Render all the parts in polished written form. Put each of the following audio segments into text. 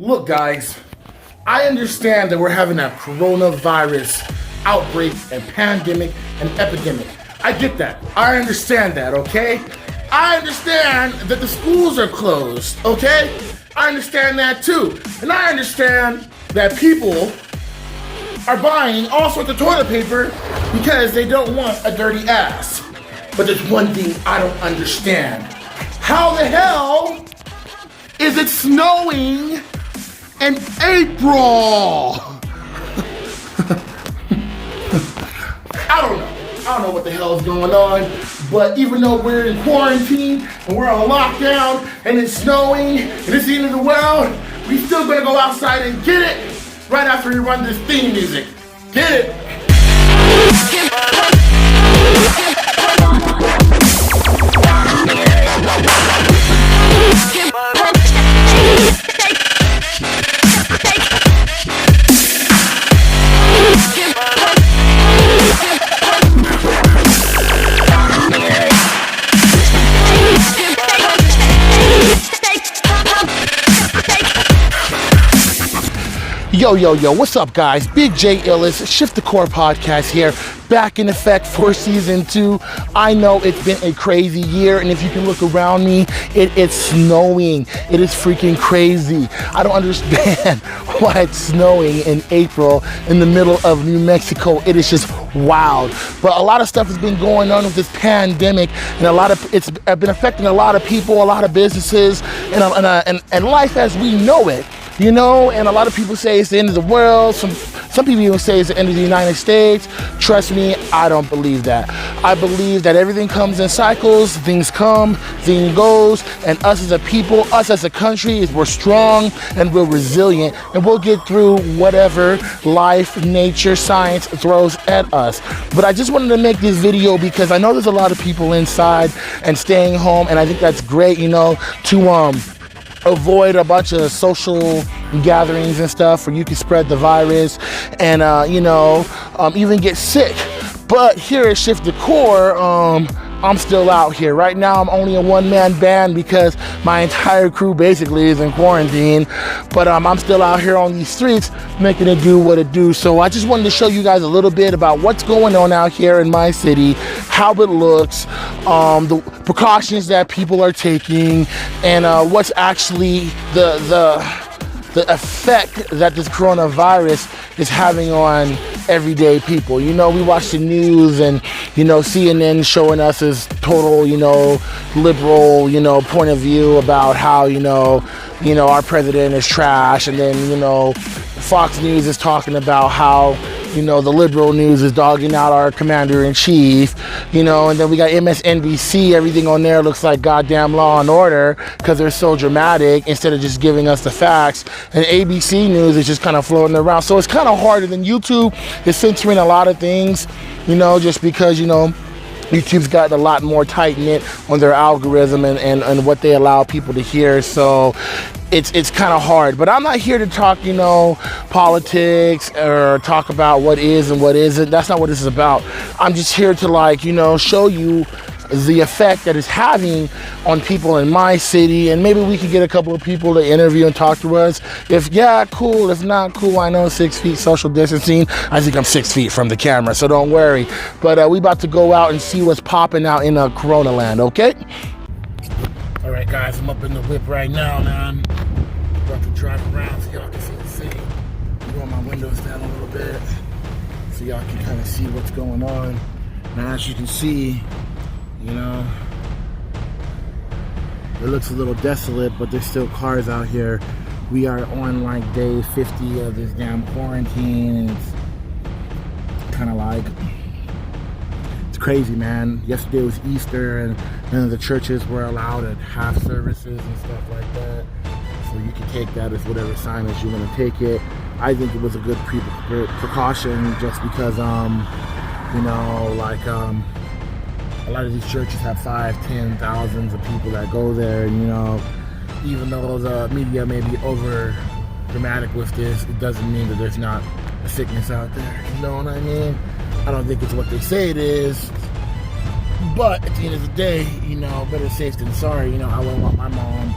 Look, guys, I understand that we're having a coronavirus outbreak and pandemic and epidemic. I get that. I understand that, okay? I understand that the schools are closed, okay? I understand that too. And I understand that people are buying all sorts of toilet paper because they don't want a dirty ass. But there's one thing I don't understand. How the hell is it snowing in April? I don't know what the hell is going on, but even though we're in quarantine and we're on lockdown and it's snowing and it's the end of the world, we still gonna go outside and get it right after we run this theme music. Get it? Yo, what's up, guys? Bigjillist, Shift the Core podcast here, back in effect for season 2. I know it's been a crazy year, and if you can look around me, it's snowing. It is freaking crazy. I don't understand why it's snowing in April in the middle of New Mexico. It is just wild. But a lot of stuff has been going on with this pandemic, and it's been affecting a lot of people, a lot of businesses, and life as we know it. You know, and a lot of people say it's the end of the world. Some people even say it's the end of the United States. Trust me, I don't believe that. I believe that everything comes in cycles. Things come, things goes, and us as a people, us as a country, we're strong and we're resilient, and we'll get through whatever life, nature, science throws at us. But I just wanted to make this video because I know there's a lot of people inside and staying home, and I think that's great, you know, to avoid a bunch of social gatherings and stuff where you can spread the virus and even get sick. But here at Shift the Core, I'm still out here. Right now I'm only a one-man band because my entire crew basically is in quarantine, but I'm still out here on these streets making it do what it do. So I just wanted to show you guys a little bit about what's going on out here in my city, how it looks, the precautions that people are taking, and what's actually the effect that this coronavirus is having on everyday people. You know, we watch the news and, you know, CNN showing us this total, liberal, point of view about how, our president is trash. And then, Fox News is talking about how, the liberal news is dogging out our commander-in-chief, and then we got MSNBC, everything on there looks like goddamn Law and Order because they're so dramatic instead of just giving us the facts. And ABC News is just kind of floating around. So it's kind of harder than YouTube is censoring a lot of things, just because, YouTube's gotten a lot more tight-knit on their algorithm and what they allow people to hear. So it's kind of hard. But I'm not here to talk, politics or talk about what is and what isn't. That's not what this is about. I'm just here to show you the effect that it's having on people in my city, and maybe we can get a couple of people to interview and talk to us. If yeah, cool. If not, cool. I know 6 feet social distancing. I think I'm 6 feet from the camera, so don't worry. But we about to go out and see what's popping out in Corona land, okay? All right, guys, I'm up in the whip right now, man. About to drive around so y'all can see the city. Roll my windows down a little bit so y'all can kind of see what's going on. Now, as you can see, it looks a little desolate, but there's still cars out here. We are on day 50 of this damn quarantine, and it's kind of it's crazy, man. Yesterday was Easter, and none of the churches were allowed at half services and stuff like that. So you can take that as whatever sign as you want to take it. I think it was a good precaution just because, a lot of these churches have 5,000, 10,000 of people that go there, and even though the media may be over dramatic with this, it doesn't mean that there's not a sickness out there. You know what I mean? I don't think it's what they say it is, but at the end of the day, better safe than sorry. I wouldn't want my mom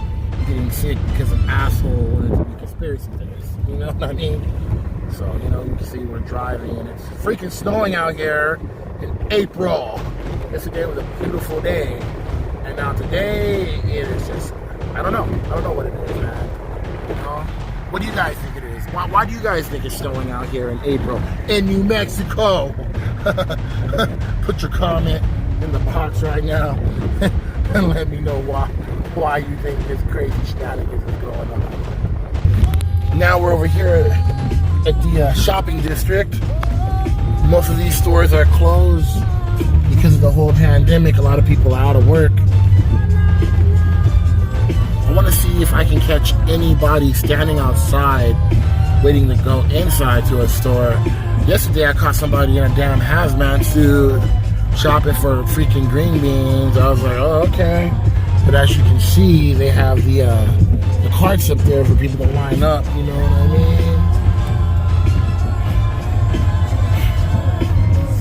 getting sick because an asshole wanted to be conspiracy theorists, you know what I mean? So, you know, you can see we're driving and it's freaking snowing out here in April. Yesterday was a beautiful day. And now today, it is just, I don't know what it is, man. You know? What do you guys think it is? Why do you guys think it's snowing out here in April in New Mexico? Put your comment in the box right now and let me know why you think this crazy shenanigans is going on. Now we're over here at the shopping district. Most of these stores are closed because of the whole pandemic. A lot of people are out of work. I want to see if I can catch anybody standing outside waiting to go inside to a store. Yesterday I caught somebody in a damn hazmat suit shopping for freaking green beans. I was like, oh, okay. But as you can see, they have the carts up there for people to line up, you know what I mean?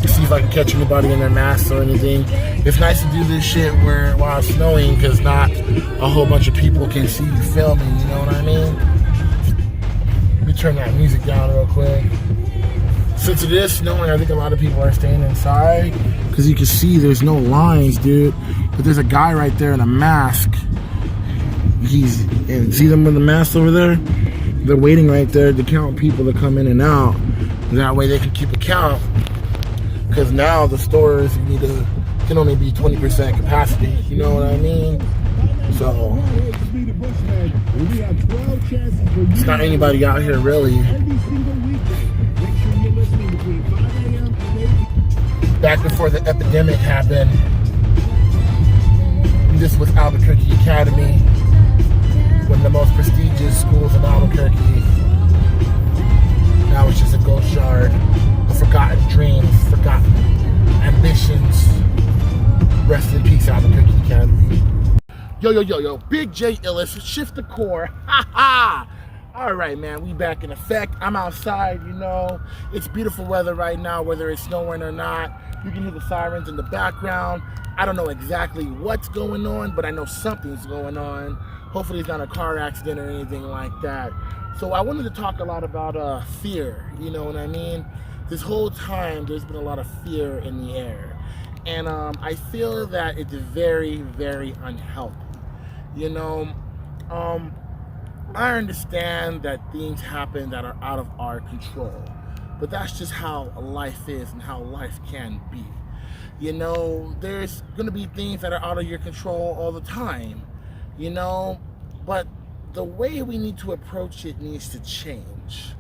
See if I can catch anybody in their masks or anything. It's nice to do this shit while it's snowing, because not a whole bunch of people can see you filming, you know what I mean? Let me turn that music down real quick. Since it is snowing, I think a lot of people are staying inside, because you can see there's no lines, dude. But there's a guy right there in a mask. See them with the mask over there? They're waiting right there to count people to come in and out. That way they can keep a count. Because now the stores can only be 20% capacity. You know what I mean? So it's not anybody out here really. Back before the epidemic happened, this was Albuquerque Academy, one of the most prestigious schools in Albuquerque. Now it's just a ghost yard of forgotten dreams, forgotten ambitions. Rest in peace, Albuquerque Academy. Yo, Big J Illis, shift the core. Ha ha! Alright, man, we back in effect. I'm outside, you know. It's beautiful weather right now, whether it's snowing or not. You can hear the sirens in the background. I don't know exactly what's going on, but I know something's going on. Hopefully it's not a car accident or anything like that. So I wanted to talk a lot about fear, you know what I mean? This whole time, there's been a lot of fear in the air. And I feel that it's very, very unhealthy. You know, I understand that things happen that are out of our control, but that's just how life is and how life can be. You know, there's gonna be things that are out of your control all the time, you know, but the way we need to approach it needs to change.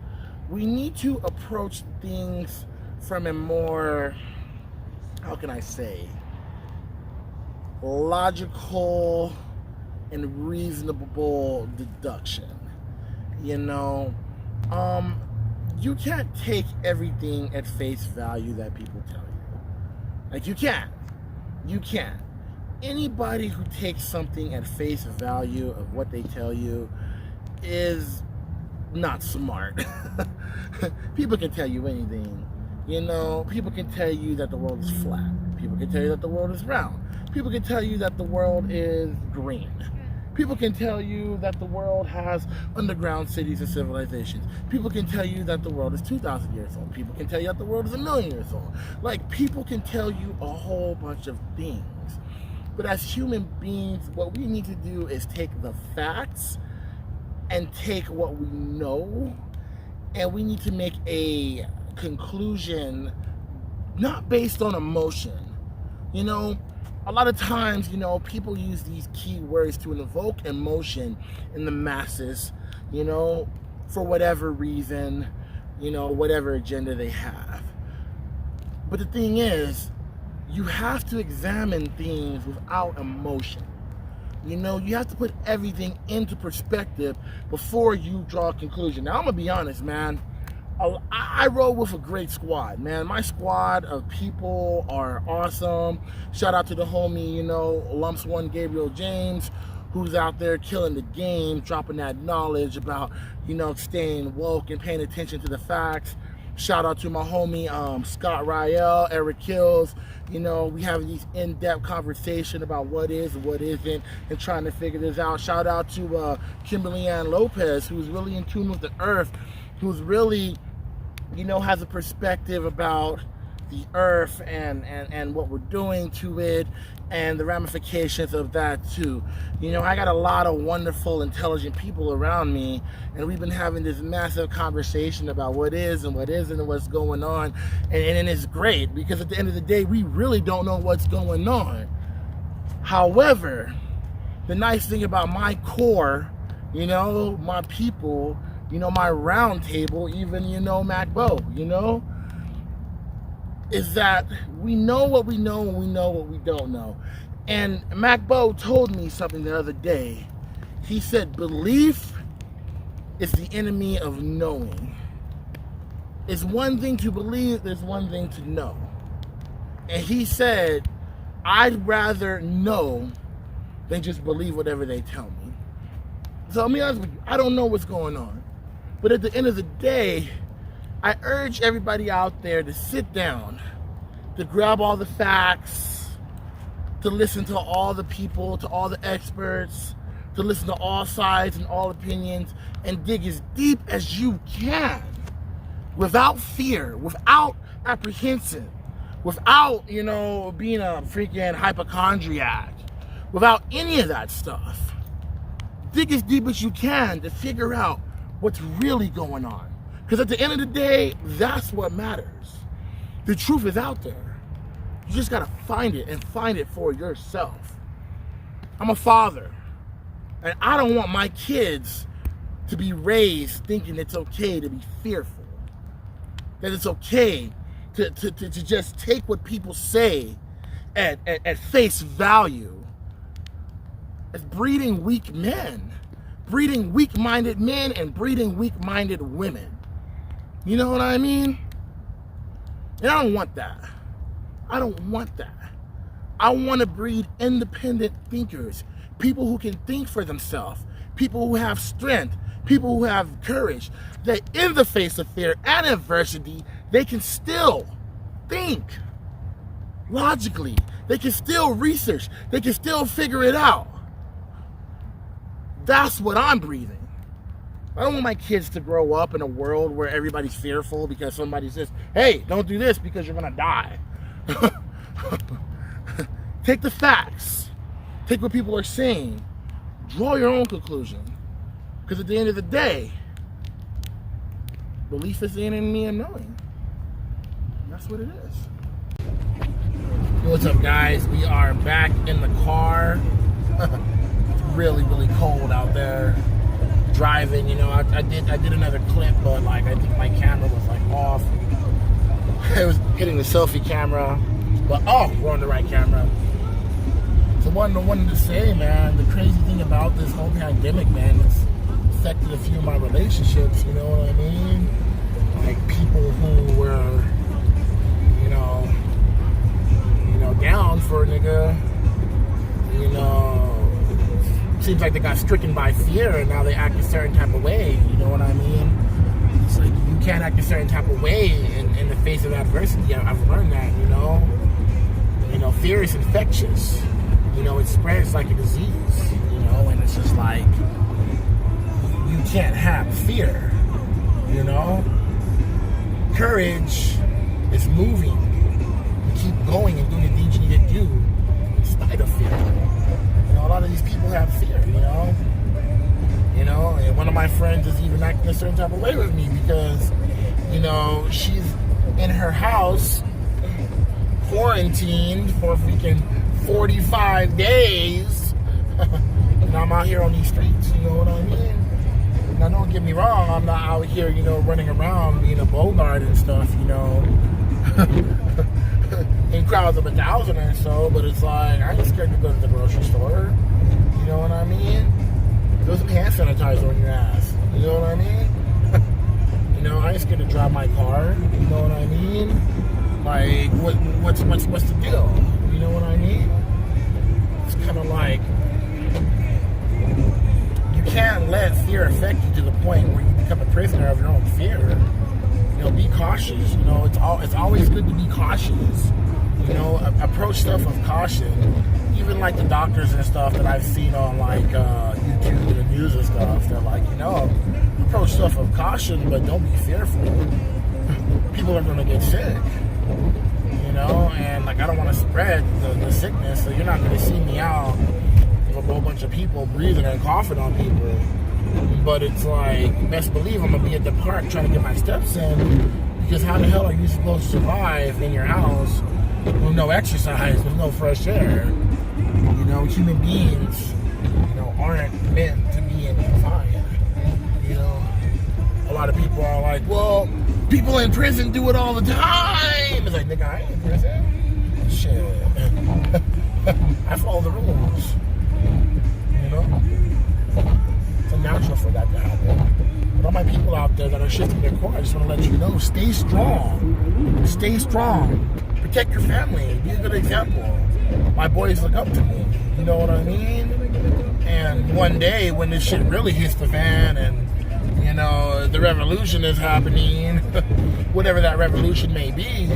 We need to approach things from a more, how can I say, logical and reasonable deduction. You know, you can't take everything at face value that people tell you. Like, you can't. Anybody who takes something at face value of what they tell you is not smart. People can tell you anything. You know, people can tell you that the world is flat. People can tell you that the world is round. People can tell you that the world is green. People can tell you that the world has underground cities and civilizations. People can tell you that the world is 2,000 years old. People can tell you that the world is 1,000,000 years old. Like, people can tell you a whole bunch of things. But as human beings, what we need to do is take the facts and take what we know, and we need to make a conclusion not based on emotion. You know, a lot of times, you know, people use these key words to invoke emotion in the masses, you know, for whatever reason, you know, whatever agenda they have. But the thing is, you have to examine things without emotion. You know, you have to put everything into perspective before you draw a conclusion. Now, I'm gonna be honest, man. I roll with a great squad, man. My squad of people are awesome. Shout out to the homie, you know, Lumps One Gabriel James, who's out there killing the game, dropping that knowledge about, you know, staying woke and paying attention to the facts. Shout out to my homie Scott Rael, Eric Kills. You know, we have these in-depth conversation about what is and what isn't and trying to figure this out. Shout out to Kimberly Ann Lopez, who's really in tune with the earth, who's really, you know, has a perspective about the earth and what we're doing to it and the ramifications of that too. You know, I got a lot of wonderful, intelligent people around me, and we've been having this massive conversation about what is and what isn't and what's going on, and it's great because at the end of the day, we really don't know what's going on. However, the nice thing about my core, you know, my people, you know, my round table, even, you know, MacBo, you know, is that we know what we know and we know what we don't know. And MacBo told me something the other day. He said, belief is the enemy of knowing. It's one thing to believe, there's one thing to know. And he said, I'd rather know than just believe whatever they tell me. So I'll be honest with you, I don't know what's going on. But at the end of the day, I urge everybody out there to sit down, to grab all the facts, to listen to all the people, to all the experts, to listen to all sides and all opinions, and dig as deep as you can, without fear, without apprehension, without, you know, being a freaking hypochondriac, without any of that stuff. Dig as deep as you can to figure out what's really going on. Because at the end of the day, that's what matters. The truth is out there. You just gotta find it and find it for yourself. I'm a father, and I don't want my kids to be raised thinking it's okay to be fearful. That it's okay to just take what people say at face value. It's breeding weak men, breeding weak-minded men and breeding weak-minded women. You know what I mean? And I don't want that. I don't want that. I want to breed independent thinkers, people who can think for themselves, people who have strength, people who have courage, that in the face of fear and adversity, they can still think logically. They can still research. They can still figure it out. That's what I'm breathing. I don't want my kids to grow up in a world where everybody's fearful because somebody says, hey, don't do this because you're going to die. Take the facts. Take what people are saying. Draw your own conclusion. Because at the end of the day, belief is the enemy of knowing. That's what it is. What's up, guys? We are back in the car. It's really, really cold out there. Driving, you know, I did another clip, but like I think my camera was like off. It was hitting the selfie camera, but oh, we're on the right camera. So wanted to say, man, the crazy thing about this whole pandemic, man, it's affected a few of my relationships. You know what I mean? Like people who were, you know, down for a nigga, you know. Seems like they got stricken by fear and now they act a certain type of way, you know what I mean? It's like you can't act a certain type of way in the face of adversity. I've learned that, you know. You know, fear is infectious. You know, it spreads like a disease, you know, and it's just like you can't have fear, you know. Courage is moving. You keep going and doing the things you need to do in spite of fear. You know, a lot of these people have fear, you know. You know, and one of my friends is even acting a certain type of way with me because, you know, she's in her house quarantined for freaking 45 days. And I'm out here on these streets, you know what I mean? Now, don't get me wrong, I'm not out here, you know, running around being a Bogart and stuff, you know. In crowds of 1,000 or so, but it's like, I ain't scared to go to the grocery store. You know what I mean? Throw some hand sanitizer on your ass. You know what I mean? You know, I ain't scared to drive my car. You know what I mean? Like, what's the deal? You know what I mean? It's kind of like, you can't let fear affect you to the point where you become a prisoner of your own fear. be cautious. It's always good to be cautious. Approach stuff with caution. Even like the doctors and stuff that I've seen on like YouTube and the news and stuff, they're like, approach stuff with caution, but don't be fearful. People are gonna get sick, and like I don't want to spread the sickness, so you're not gonna see me out with a whole bunch of people breathing and coughing on people. But it's like, best believe I'm gonna be at the park trying to get my steps in, because how the hell are you supposed to survive in your house with no exercise, with no fresh air? Human beings, aren't meant to be in confined. A lot of people are like, well, people in prison do it all the time. It's like, nigga, I ain't in prison. Shit. I follow the rules. It's unnatural for that to happen. But all my people out there that are shifting their core, I just want to let you know, stay strong. Stay strong. Protect your family. Be a good example. My boys look up to me. You know what I mean? And one day when this shit really hits the fan and, the revolution is happening, whatever that revolution may be,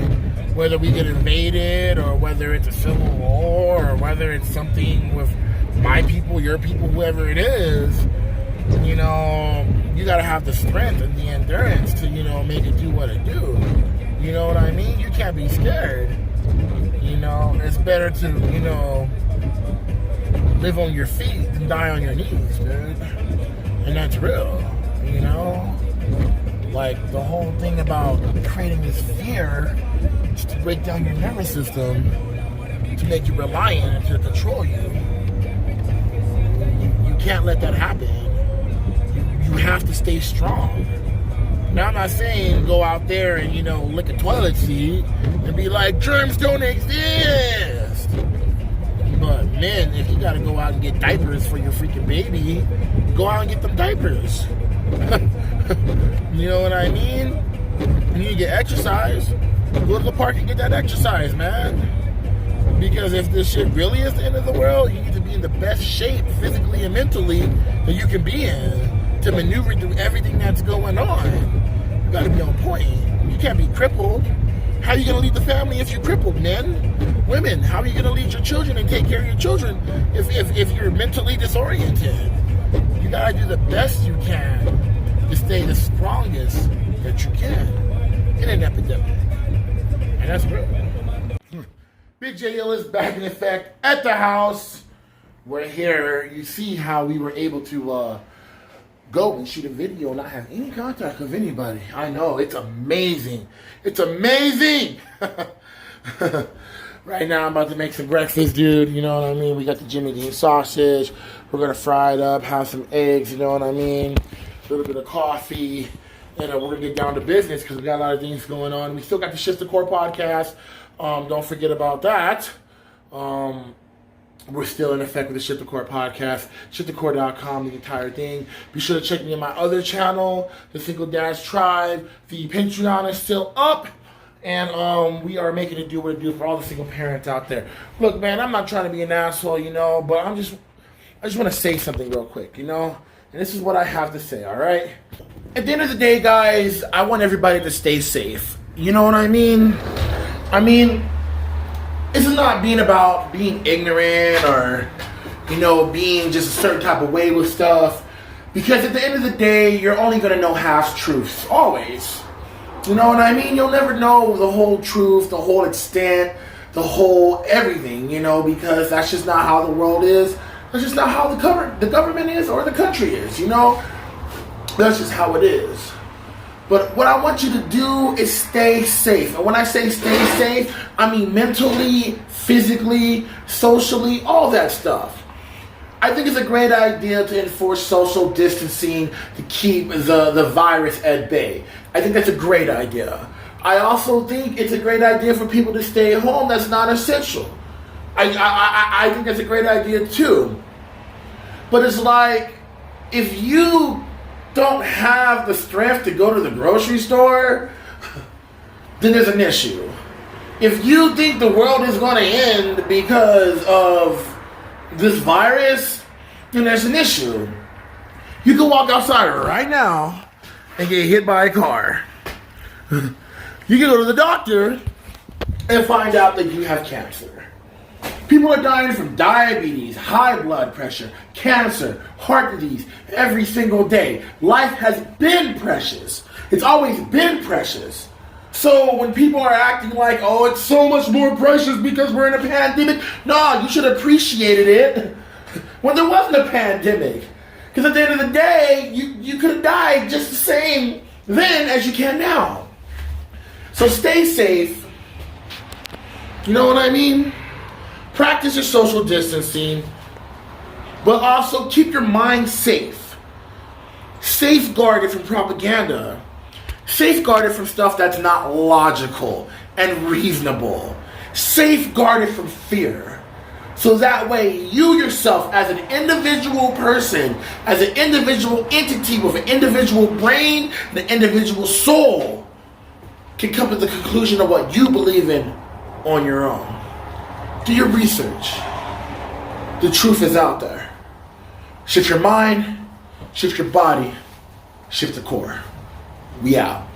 whether we get invaded or whether it's a civil war or whether it's something with my people, your people, whoever it is, you got to have the strength and the endurance to, make it do what it do. You know what I mean? You can't be scared. It's better to, live on your feet than die on your knees, dude. And that's real, Like, the whole thing about creating this fear is to break down your nervous system, to make you reliant and to control you. You can't let that happen. You have to stay strong. Now, I'm not saying go out there and, lick a toilet seat and be like, germs don't exist. But, men, if you got to go out and get diapers for your freaking baby, go out and get them diapers. You know what I mean? You need to get exercise. Go to the park and get that exercise, man. Because if this shit really is the end of the world, you need to be in the best shape physically and mentally that you can be in to maneuver through everything that's going on. You gotta be on point. You can't be crippled. How are you gonna lead the family if you're crippled, men? Women, how are you gonna lead your children and take care of your children if you're mentally disoriented? You gotta do the best you can to stay the strongest that you can in an epidemic. And that's real. Big J Ill is back in effect at the house. We're here. You see how we were able to go and shoot a video and not have any contact with anybody. I know, it's amazing. It's amazing. Right now I'm about to make some breakfast, dude. You know what I mean? We got the Jimmy Dean sausage. We're going to fry it up, have some eggs, you know what I mean? A little bit of coffee. And we're going to get down to business because we got a lot of things going on. We still got the Shift the Core podcast. Don't forget about that. We're still in effect with the Shift the Core podcast. ShiftTheCore.com, the entire thing. Be sure to check me on my other channel, the Single Dads Tribe. The Patreon is still up. And we are making it do what it do for all the single parents out there. Look, man, I'm not trying to be an asshole, but I just want to say something real quick, And this is what I have to say, all right? At the end of the day, guys, I want everybody to stay safe. You know what I mean? It's not being about being ignorant or, being just a certain type of way with stuff. Because at the end of the day, you're only going to know half truths, always. You know what I mean? You'll never know the whole truth, the whole extent, the whole everything, because that's just not how the world is. That's just not how the government is or the country is, That's just how it is. But what I want you to do is stay safe. And when I say stay safe, I mean mentally, physically, socially, all that stuff. I think it's a great idea to enforce social distancing to keep the virus at bay. I think that's a great idea. I also think it's a great idea for people to stay home that's not essential. I think that's a great idea too. But it's like, if you don't have the strength to go to the grocery store, then there's an issue. If you think the world is going to end because of this virus, then there's an issue. You can walk outside right now and get hit by a car. You can go to the doctor and find out that you have cancer. People are dying from diabetes, high blood pressure, cancer, heart disease every single day. Life has been precious. It's always been precious. So when people are acting like, oh, it's so much more precious because we're in a pandemic, no, you should have appreciated it when there wasn't a pandemic. Because at the end of the day, you could have died just the same then as you can now. So stay safe. You know what I mean? Practice your social distancing, but also keep your mind safe. Safeguarded from propaganda. Safeguarded from stuff that's not logical and reasonable. Safeguarded from fear. So that way you yourself as an individual person, as an individual entity with an individual brain and an individual soul can come to the conclusion of what you believe in on your own. Do your research. The truth is out there. Shift your mind, shift your body, shift the core. We out.